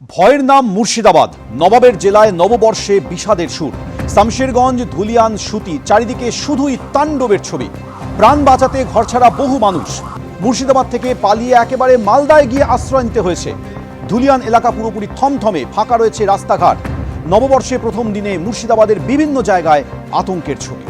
ভয়ের নাম মুর্শিদাবাদ। নবাবের জেলায় নববর্ষে বিষাদের সুর। শামশেরগঞ্জ, ধুলিয়ান, সুতি, চারিদিকে শুধুই তাণ্ডবের ছবি। প্রাণ বাঁচাতে ঘরছাড়া বহু মানুষ। মুর্শিদাবাদ থেকে পালিয়ে একেবারে মালদায় গিয়ে আশ্রয় নিতে হয়েছে। ধুলিয়ান এলাকা পুরোপুরি থমথমে, ফাঁকা রয়েছে রাস্তাঘাট। নববর্ষে প্রথম দিনে মুর্শিদাবাদের বিভিন্ন জায়গায় আতঙ্কের ছবি।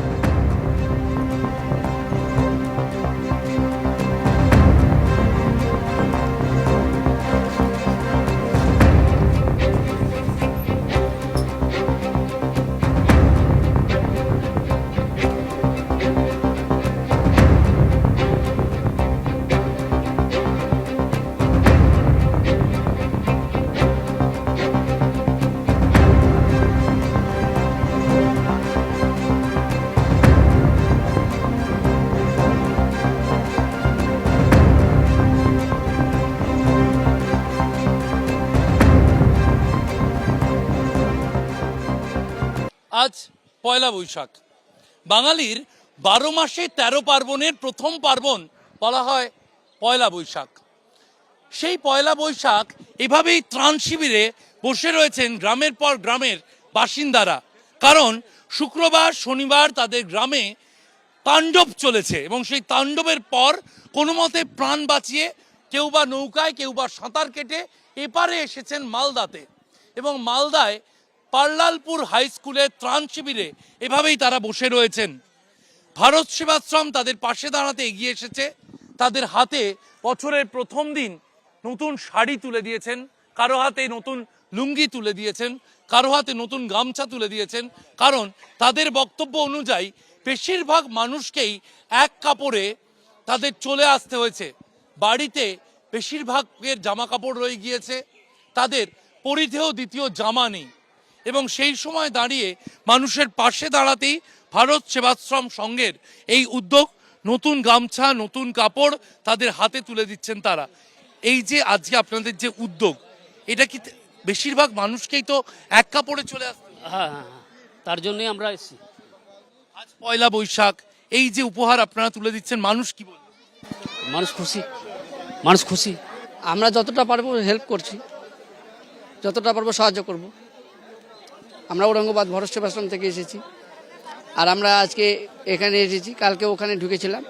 আজ পয়লা বৈশাখ। বাঙালির 12 মাসে 13 পার্বণের প্রথম পার্বণ বলা হয় পয়লা বৈশাখ। সেই পয়লা বৈশাখ এভাবেই ত্রাণ শিবিরে বসে রয়েছেন গ্রামের পর গ্রামের বাসিন্দারা। কারণ শুক্রবার শনিবার তাদের গ্রামে তাণ্ডব চলেছে এবং সেই তাণ্ডবের পর কোনো মতে প্রাণ বাঁচিয়ে কেউ বা নৌকায়, কেউ বা সাঁতার কেটে এপারে এসেছেন মালদাতে। এবং মালদায় পার্লালপুর হাই স্কুলের ত্রাণ শিবিরে এভাবেই তারা বসে রয়েছেন। ভারত সেবাশ্রম তাদের পাশে দাঁড়াতে এগিয়ে এসেছে। তাদের হাতে বছরের প্রথম দিন নতুন শাড়ি তুলে দিয়েছেন, কারো হাতে নতুন লুঙ্গি তুলে দিয়েছেন, কারো হাতে নতুন গামছা তুলে দিয়েছেন। কারণ তাদের বক্তব্য অনুযায়ী বেশিরভাগ মানুষকেই এক কাপড়ে তাদের চলে আসতে হয়েছে। বাড়িতে বেশিরভাগের জামা কাপড় রয়ে গিয়েছে, তাদের পরিধেয় দ্বিতীয় জামা নেই। এবং সেই সময় দাঁড়িয়ে মানুষের পাশে দাঁড়াতেই ভারত সেবাশ্রম সংঘের এই উদ্যোগ, নতুন গামছা, নতুন কাপড় তাদের হাতে তুলে দিচ্ছেন তারা। এই যে আজকে আপনাদের যে উদ্যোগ, এটা কি বেশিরভাগ মানুষকেই তো এক কাপড়ে চলে আসতে? হ্যাঁ, তার জন্যই আমরা এসেছি। আজ পয়লা বৈশাখ, এই যে উপহার আপনারা তুলে দিচ্ছেন, মানুষ কি বলবে? মানুষ খুশি। আমরা যতটা পারবো হেল্প করছি, যতটা পারবো সাহায্য করব। আমরা ঔরঙ্গাবাদ ভারত সেবাশ্রম থেকে এসেছি, আর আমরা আজকে এখানে এসেছি, কালকে ওখানে ঢুকেছিলাম।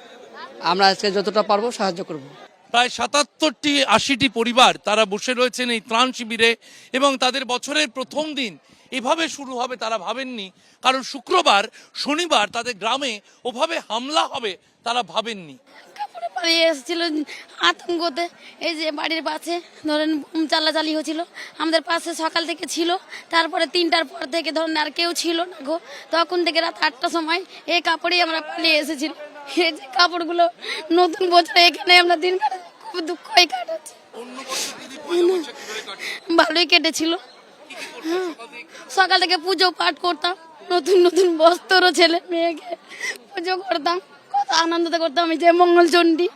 আমরা আজকে যতটা পারবো সাহায্য করব। প্রায় ৭৭-৮০টি পরিবার তারা বসে রয়েছেন এই ত্রাণ শিবিরে এবং তাদের বছরের প্রথম দিন এভাবে শুরু হবে তারা ভাবেননি। কারণ শুক্রবার শনিবার তাদের গ্রামে ওভাবে হামলা হবে তারা ভাবেননি। পালিয়ে এসেছিল আতঙ্কতে। এই যে বাড়ির পাশে ধরেন বোম চালাচালি হয়েছিল, আমাদের পাশে সকাল থেকে ছিল। তারপরে 3টার পর থেকে ধরেন আর কেউ ছিল না গো। তখন থেকে রাত 8টার সময় এই কাপড়েই আমরা পালিয়ে এসেছিল। এই যে কাপড়গুলো নতুন বছরে এখানে আমরা দিন কাটাচ্ছি, খুব দুঃখই কাটাচ্ছি। ভালোই কেটেছিল। সকাল থেকে পুজো পাঠ করতাম, নতুন নতুন বস্ত্র ছেলে মেয়েকে পুজো করতাম, কত আনন্দতে করতাম। আমি যে মঙ্গলচণ্ডী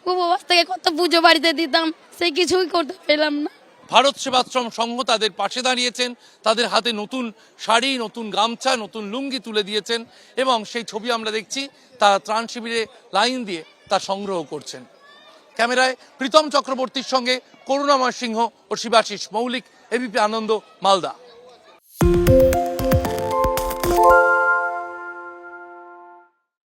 উপবাস থেকে কত পুজো বাড়িতে দিতাম, সেই কিছুই করতে পেলাম না। ভারত সেবাশ্রম সংঘ তাদের পাশে দাঁড়িয়েছেন, তাদের হাতে নতুন শাড়ি, নতুন গামছা, নতুন লুঙ্গি তুলে দিয়েছেন এবং সেই ছবি আমরা দেখছি। তারা ত্রাণ শিবিরে লাইন দিয়ে তা সংগ্রহ করছেন। ক্যামেরায় প্রীতম চক্রবর্তীর সঙ্গে করুণাময় সিংহ ও শিবাশিস মৌলিক, এবিপি আনন্দ, মালদা।